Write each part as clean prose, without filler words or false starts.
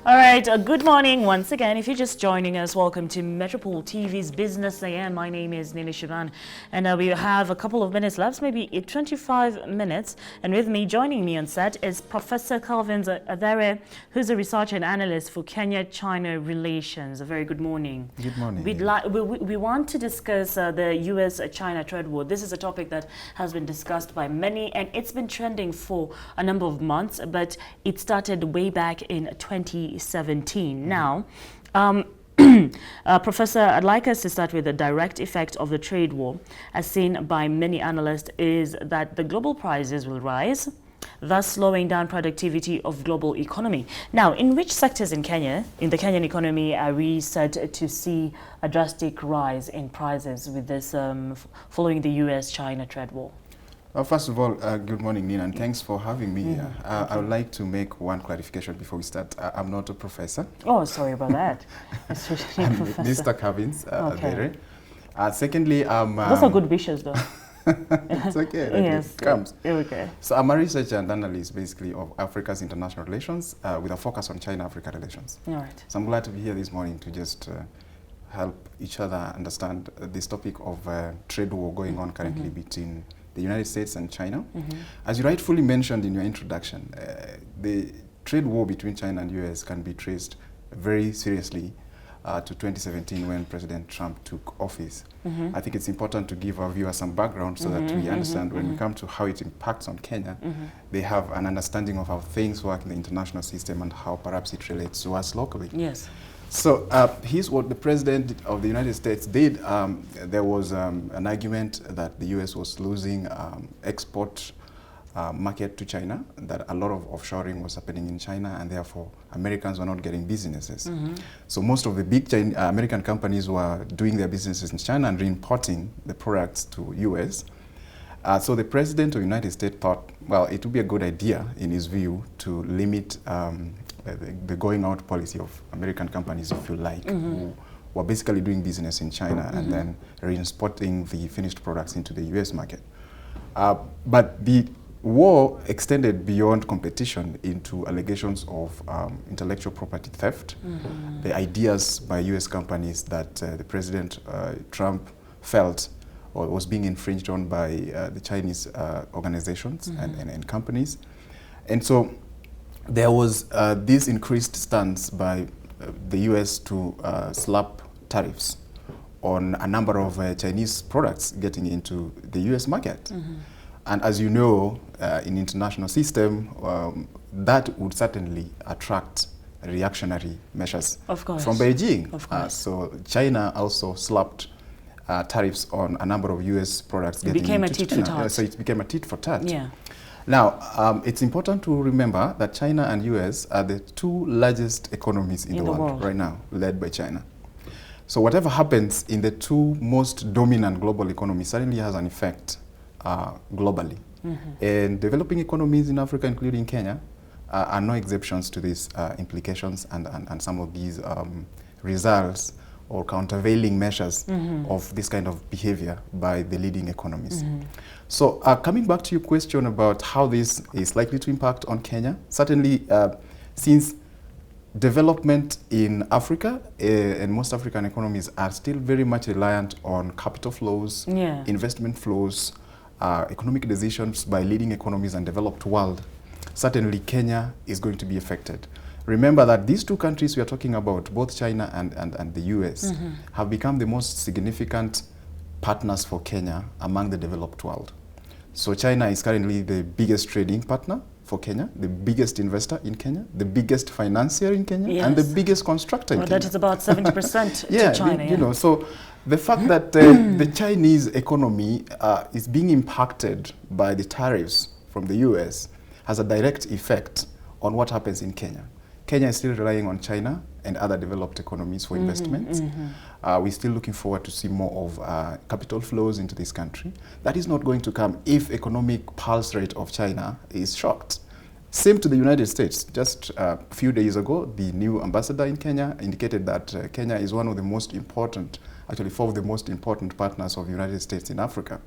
All right, good morning once again. If you're just joining us, welcome to Metropole TV's Business AM. My name is Nini Shivan, and we have a couple of minutes left, maybe 25 minutes. And with me, joining me on set is Professor Calvince Adhere, who's a researcher and analyst for Kenya-China relations. A very good morning. Good morning. We want to discuss the U.S.-China trade war. This is a topic that has been discussed by many, and it's been trending for a number of months, but it started way back in 2017. Now, Professor, I'd like us to start with the direct effect of the trade war, as seen by many analysts, is that the global prices will rise, thus slowing down productivity of global economy. Now, in which sectors in Kenya, in the Kenyan economy, are we set to see a drastic rise in prices with this following the U.S.-China trade war? First of all, good morning, Nina, and thanks for having me here. I would like to make one clarification before we start. I'm not a professor. Oh, sorry about that. I'm Mr. Calvince Adhere. Secondly, those are good wishes, though. It's okay. Yes. It comes. Okay. So I'm a researcher and analyst, basically, of Africa's international relations with a focus on China-Africa relations. All right. So I'm glad to be here this morning to just help each other understand this topic of trade war going on currently between the United States and China. As you rightfully mentioned in your introduction, the trade war between China and US can be traced very seriously to 2017 when President Trump took office. I think it's important to give our viewers some background so that we understand when we come to how it impacts on Kenya, they have an understanding of how things work in the international system and how perhaps it relates to us locally. Yes. So here's what the President of the United States did. There was an argument that the US was losing export market to China, that a lot of offshoring was happening in China, and therefore Americans were not getting businesses. So most of the big American companies were doing their businesses in China and re-importing the products to US. So the President of the United States thought, well, it would be a good idea, in his view, to limit the going out policy of American companies, if you like, who were basically doing business in China and then re-exporting the finished products into the US market. But the war extended beyond competition into allegations of intellectual property theft, the ideas by US companies that the President Trump felt or was being infringed on by the Chinese organizations and companies. And so there was this increased stance by the US to slap tariffs on a number of Chinese products getting into the US market. And as you know, in the international system, that would certainly attract reactionary measures from Beijing. Of course. So China also slapped tariffs on a number of US products getting into China. It became a tit for tat. So it became a tit for tat. Yeah. Now, it's important to remember that China and US are the two largest economies in the world right now, led by China. So whatever happens in the two most dominant global economies certainly has an effect globally. And developing economies in Africa, including Kenya, are no exceptions to these implications and some of these results or countervailing measures of this kind of behavior by the leading economies. So coming back to your question about how this is likely to impact on Kenya, certainly since development in Africa and most African economies are still very much reliant on capital flows, investment flows, economic decisions by leading economies and developed world, certainly Kenya is going to be affected. Remember that these two countries we are talking about, both China and the US, have become the most significant partners for Kenya among the developed world. So China is currently the biggest trading partner for Kenya, the biggest investor in Kenya, the biggest financier in Kenya, and the biggest constructor in Kenya. That is about 70% to China. You know, so the fact that the Chinese economy is being impacted by the tariffs from the US has a direct effect on what happens in Kenya. Kenya is still relying on China and other developed economies for investments. We're still looking forward to see more of capital flows into this country. That is not going to come if economic pulse rate of China is shocked. Same to the United States. Just a few days ago, the new ambassador in Kenya indicated that Kenya is one of the most important, actually four of the most important partners of the United States in Africa.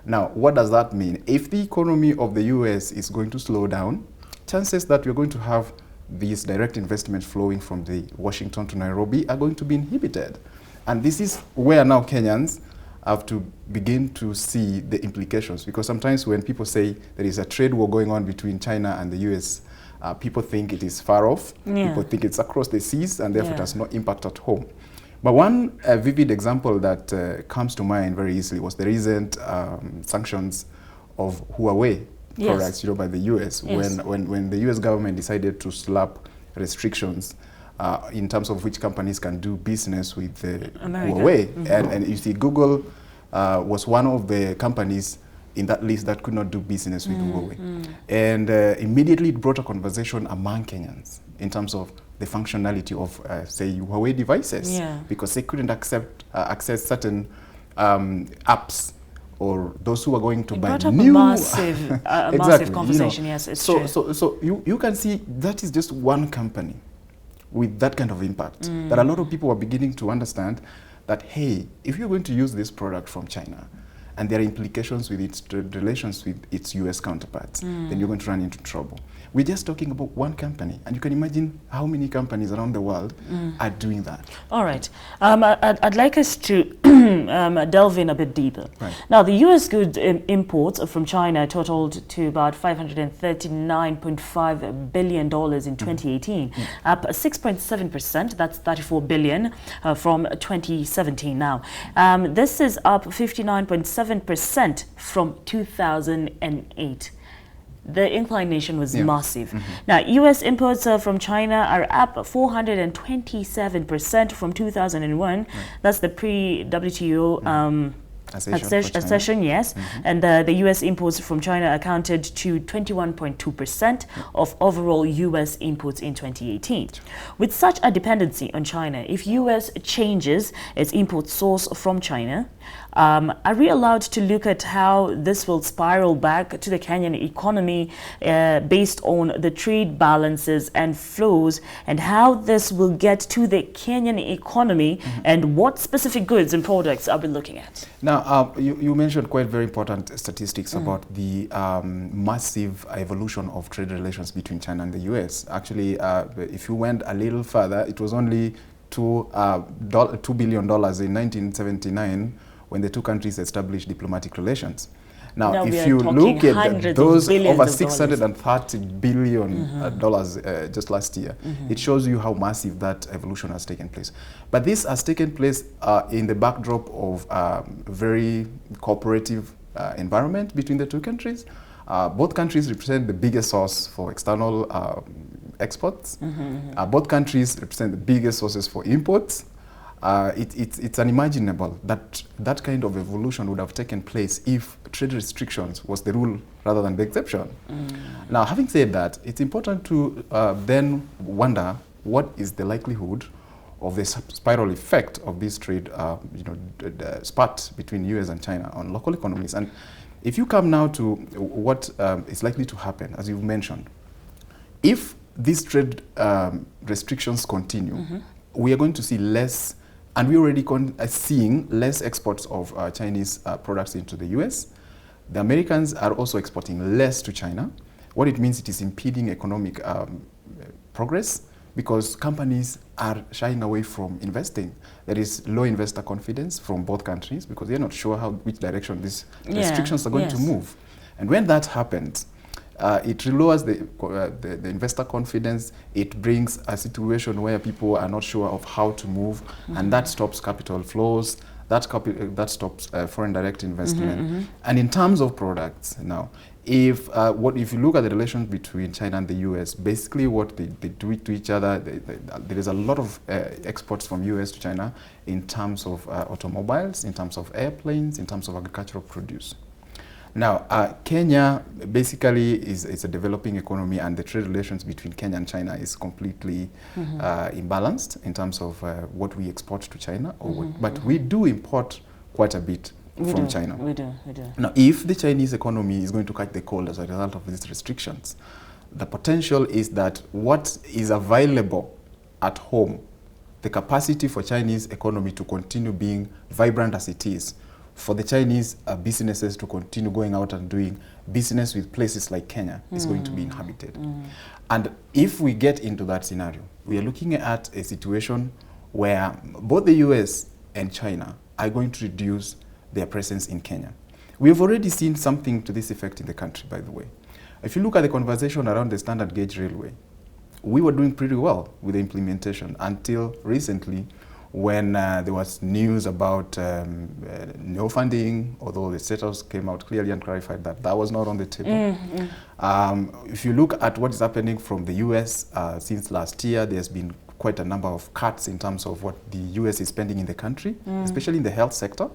Now, what does that mean? If the economy of the US is going to slow down, chances that we're going to have these direct investments flowing from the Washington to Nairobi are going to be inhibited. And this is where now Kenyans have to begin to see the implications, because sometimes when people say there is a trade war going on between China and the US, people think it is far off, people think it's across the seas, and therefore it has no impact at home. But one vivid example that comes to mind very easily was the recent sanctions of Huawei products, by the US, when the US government decided to slap restrictions in terms of which companies can do business with Huawei. And you see, Google was one of the companies in that list that could not do business with Huawei. And immediately it brought a conversation among Kenyans in terms of the functionality of, say, Huawei devices, because they couldn't access certain apps, or those who are going to buy new. Massive, massive conversation, yes, it's true. So you can see that is just one company with that kind of impact, that a lot of people are beginning to understand that, hey, if you're going to use this product from China, and there are implications with its relations with its US counterparts, then you're going to run into trouble. We're just talking about one company, and you can imagine how many companies around the world are doing that. All right. I'd like us to delve in a bit deeper. Right. Now, the US goods imports from China totaled to about $539.5 billion in 2018, up 6.7%. That's $34 billion from 2017 now. This is up 59.7% from 2008. The inclination was massive. Now, U.S. imports from China are up 427% from 2001. That's the pre-WTO accession, yes. And the U.S. imports from China accounted to 21.2% of overall U.S. imports in 2018. With such a dependency on China, if U.S. changes its import source from China, are we allowed to look at how this will spiral back to the Kenyan economy based on the trade balances and flows, and how this will get to the Kenyan economy, and what specific goods and products are we looking at? Now, you mentioned quite very important statistics about the massive evolution of trade relations between China and the US. Actually, if you went a little further, it was only $2 billion in 1979 when the two countries established diplomatic relations. Now if you look at those over $630 billion just last year, it shows you how massive that evolution has taken place. But this has taken place in the backdrop of very cooperative environment between the two countries. Both countries represent the biggest source for external exports. Both countries represent the biggest sources for imports. It's unimaginable that that kind of evolution would have taken place if trade restrictions was the rule rather than the exception. Now, having said that, it's important to then wonder what is the likelihood of the spiral effect of this trade the spat between US and China on local economies. And if you come now to what is likely to happen, as you've mentioned, if these trade restrictions continue, we are going to see less, and we're already seeing less exports of Chinese products into the US. The Americans are also exporting less to China. What it means, it is impeding economic progress, because companies are shying away from investing. There is low investor confidence from both countries, because they're not sure which direction these restrictions are going to move. And when that happens, it lowers the investor confidence. It brings a situation where people are not sure of how to move, and that stops capital flows. That stops foreign direct investment. And in terms of products now, if you look at the relations between China and the US, basically what they do to each other, there is a lot of exports from US to China in terms of automobiles, in terms of airplanes, in terms of agricultural produce. Now, Kenya basically is a developing economy, and the trade relations between Kenya and China is completely imbalanced in terms of what we export to China. But we do import quite a bit from China. We do. Now, if the Chinese economy is going to catch the cold as a result of these restrictions, the potential is that what is available at home, the capacity for Chinese economy to continue being vibrant as it is, for the Chinese businesses to continue going out and doing business with places like Kenya is going to be inhabited. And if we get into that scenario, we are looking at a situation where both the US and China are going to reduce their presence in Kenya. We have already seen something to this effect in the country, by the way. If you look at the conversation around the standard gauge railway, we were doing pretty well with the implementation until recently, when there was news about no funding, although the State House came out clearly and clarified that that was not on the table. If you look at what is happening from the US since last year, there's been quite a number of cuts in terms of what the US is spending in the country, especially in the health sector.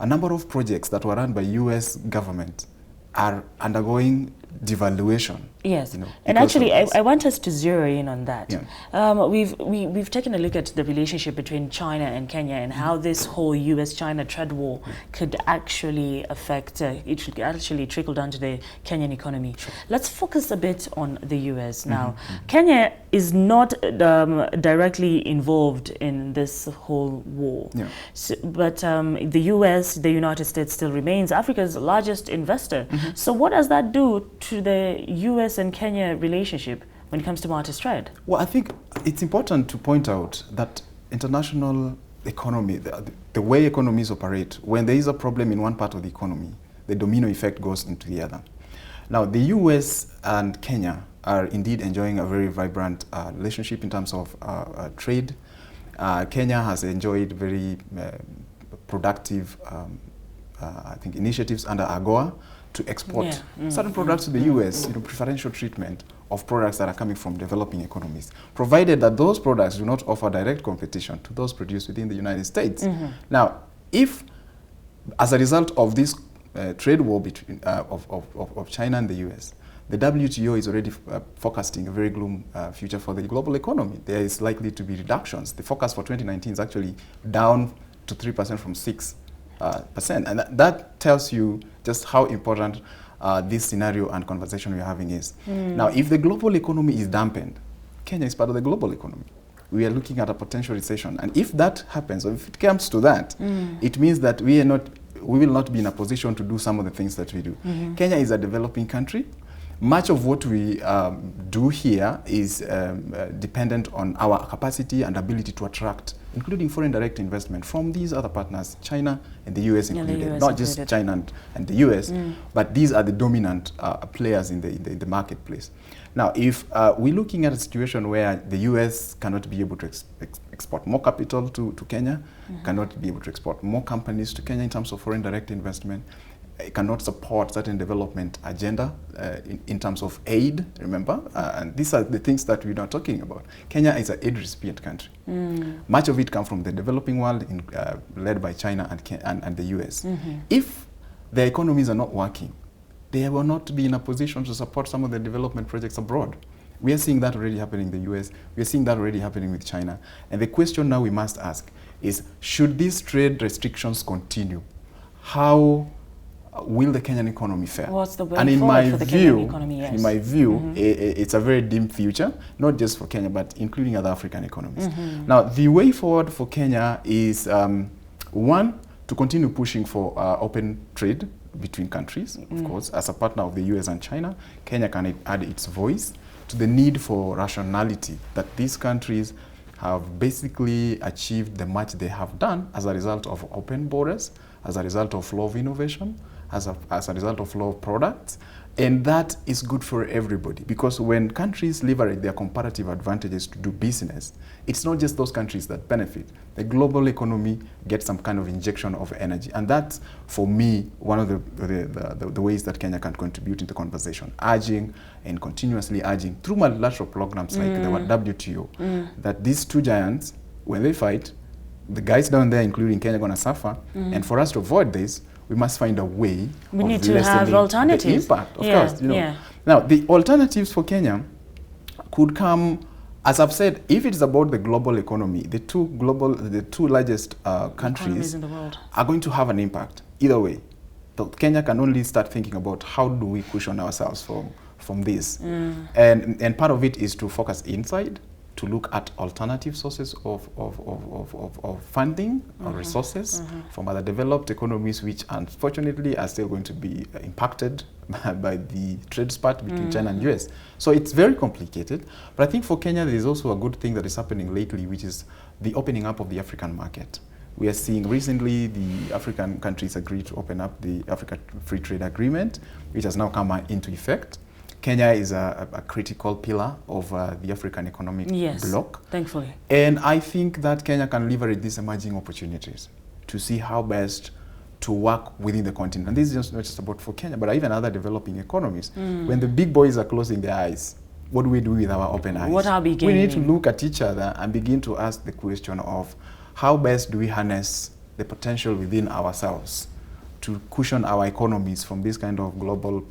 A number of projects that were run by US government are undergoing devaluation. Yes, you know, and actually I want us to zero in on that. Yeah. We've taken a look at the relationship between China and Kenya and how this whole US-China trade war could actually affect, it should actually trickle down to the Kenyan economy. Sure. Let's focus a bit on the US now. Kenya is not directly involved in this whole war, so, but the US, the United States still remains Africa's largest investor. So what does that do to the US and Kenya relationship when it comes to market trade? Well, I think it's important to point out that international economy, the way economies operate, when there is a problem in one part of the economy, the domino effect goes into the other. Now, the US and Kenya are indeed enjoying a very vibrant relationship in terms of trade. Kenya has enjoyed very productive I think initiatives under AGOA to export certain products to the US, you know, preferential treatment of products that are coming from developing economies, provided that those products do not offer direct competition to those produced within the United States. Now, if as a result of this trade war between of China and the US, the WTO is already forecasting a very gloom future for the global economy. There is likely to be reductions. The forecast for 2019 is actually down to 3% from 6%. And that tells you just how important this scenario and conversation we're having is. Now, if the global economy is dampened, Kenya is part of the global economy. We are looking at a potential recession. And if that happens, or if it comes to that, it means that we will not be in a position to do some of the things that we do. Kenya is a developing country. Much of what we do here is dependent on our capacity and ability to attract, including foreign direct investment from these other partners, China and the US included. Not just China and the US, but these are the dominant players in the marketplace. Now, if we're looking at a situation where the US cannot be able to export more capital to Kenya, cannot be able to export more companies to Kenya in terms of foreign direct investment, it cannot support certain development agenda in terms of aid, remember? And these are the things that we're not talking about. Kenya is an aid recipient country. Much of it comes from the developing world, led by China and the US. If their economies are not working, they will not be in a position to support some of the development projects abroad. We are seeing that already happening in the US. We are seeing that already happening with China. And the question now we must ask is, should these trade restrictions continue? How will the Kenyan economy fare? What's the way forward for the Kenyan economy? In my view, it's a very dim future, not just for Kenya, but including other African economies. Now, the way forward for Kenya is, one, to continue pushing for open trade between countries, of course. As a partner of the US and China, Kenya can add its voice to the need for rationality, that these countries have basically achieved the much they have done as a result of open borders, as a result of flow of innovation, as a result of flow of products. And that is good for everybody, because when countries leverage their comparative advantages to do business, it's not just those countries that benefit. The global economy gets some kind of injection of energy. And that's, for me, one of the ways that Kenya can contribute in the conversation, urging and continuously urging through multilateral programs like the WTO, that these two giants, when they fight, the guys down there, including Kenya, are going to suffer. And for us to avoid this, we must find a way we need to have alternatives. The impact, of course. You know. Now, the alternatives for Kenya could come, as I've said, if it's about the global economy, the two largest countries in the world are going to have an impact either way. So Kenya can only start thinking about how do we cushion ourselves from this. And part of it is to focus inside, to look at alternative sources of funding or resources from other developed economies, which unfortunately are still going to be impacted by the trade spat between China and US. So it's very complicated. But I think for Kenya, there is also a good thing that is happening lately, which is the opening up of the African market. We are seeing recently the African countries agreed to open up the Africa Free Trade Agreement, which has now come into effect. Kenya is a critical pillar of the African economic bloc. Thankfully. And I think that Kenya can leverage these emerging opportunities to see how best to work within the continent. And this is just not just about for Kenya, but even other developing economies. When the big boys are closing their eyes, what do we do with our open eyes? What are we gaining? We need to look at each other and begin to ask the question of how best do we harness the potential within ourselves to cushion our economies from this kind of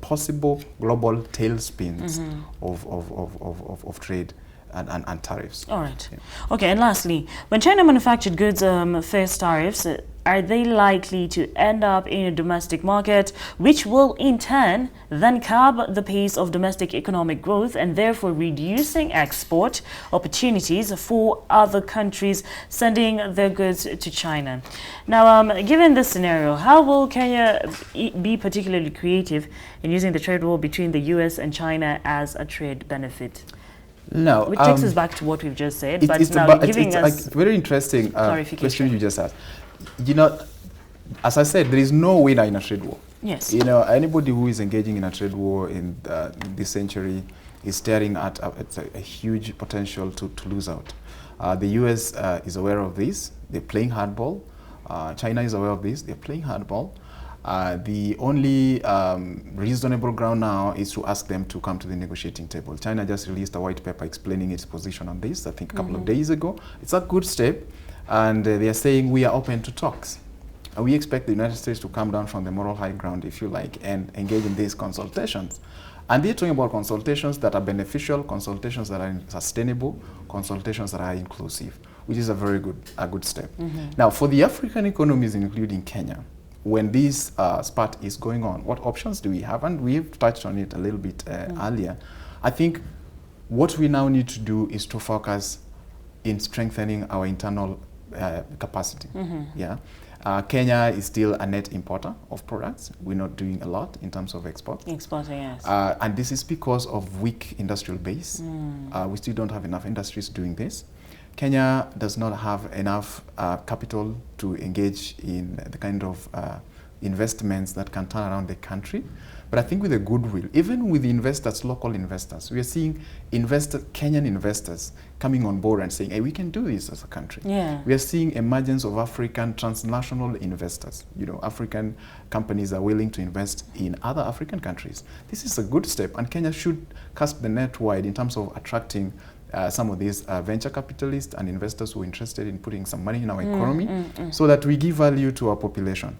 possible global tailspins of trade and tariffs. All right. Yeah. Okay, and lastly, when China manufactured goods face tariffs, are they likely to end up in a domestic market, which will in turn then curb the pace of domestic economic growth and therefore reducing export opportunities for other countries sending their goods to China? Now, given this scenario, how will Kenya be particularly creative in using the trade war between the US and China as a trade benefit? No, which takes us back to what we've just said, but now giving us a very interesting question you just asked. You know, as I said, there is no winner in a trade war. Yes. You know, anybody who is engaging in a trade war in this century is staring at a huge potential to lose out. The US is aware of this. They're playing hardball. China is aware of this. They're playing hardball. The only reasonable ground now is to ask them to come to the negotiating table. China just released a white paper explaining its position on this, I think a couple of days ago. It's a good step, and they are saying we are open to talks. And we expect the United States to come down from the moral high ground, if you like, and engage in these consultations. And they're talking about consultations that are beneficial, consultations that are sustainable, consultations that are inclusive, which is a good step. Now, for the African economies, including Kenya, when this spat is going on, what options do we have? And we've touched on it a little bit earlier. I think what we now need to do is to focus in strengthening our internal capacity. Yeah, Kenya is still a net importer of products. We're not doing a lot in terms of export. Exporting, yes. And this is because of weak industrial base. We still don't have enough industries doing this. Kenya does not have enough capital to engage in the kind of investments that can turn around the country. But I think with the goodwill, even with the investors, local investors, we are seeing Kenyan investors coming on board and saying, hey, we can do this as a country. Yeah. We are seeing emergence of African transnational investors. You know, African companies are willing to invest in other African countries. This is a good step, and Kenya should cast the net wide in terms of attracting some of these venture capitalists and investors who are interested in putting some money in our economy so that we give value to our population.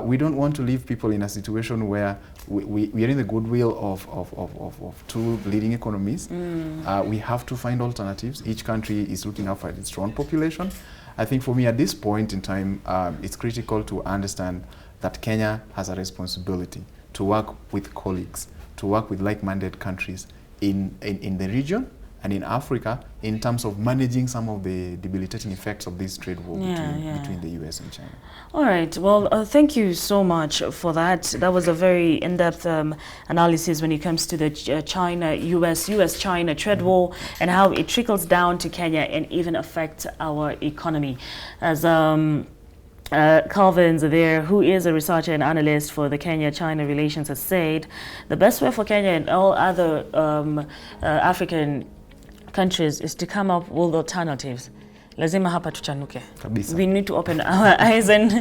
We don't want to leave people in a situation where we are in the goodwill of two leading economies. We have to find alternatives. Each country is looking out for its own population. I think for me at this point in time, it's critical to understand that Kenya has a responsibility to work with colleagues, to work with like-minded countries in the region and in Africa in terms of managing some of the debilitating effects of this trade war between the US and China. All right. Well, thank you so much for that. That was a very in-depth analysis when it comes to the US-China trade war and how it trickles down to Kenya and even affects our economy. As Calvince Adhere, who is a researcher and analyst for the Kenya-China relations, has said, the best way for Kenya and all other African countries is to come up with alternatives. Lazima hapa tuchanuke. Kabisa. We need to open our eyes and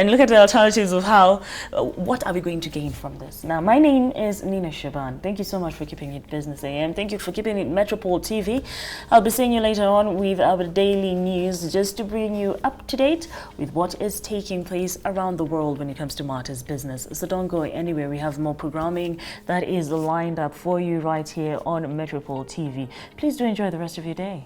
look at the alternatives of how, what are we going to gain from this. Now, my name is Nina Shaban. Thank you so much for keeping it Business AM. Thank you for keeping it Metropole TV. I'll be seeing you later on with our daily news just to bring you up to date with what is taking place around the world when it comes to matters business. So don't go anywhere. We have more programming that is lined up for you right here on Metropole TV. Please do enjoy the rest of your day.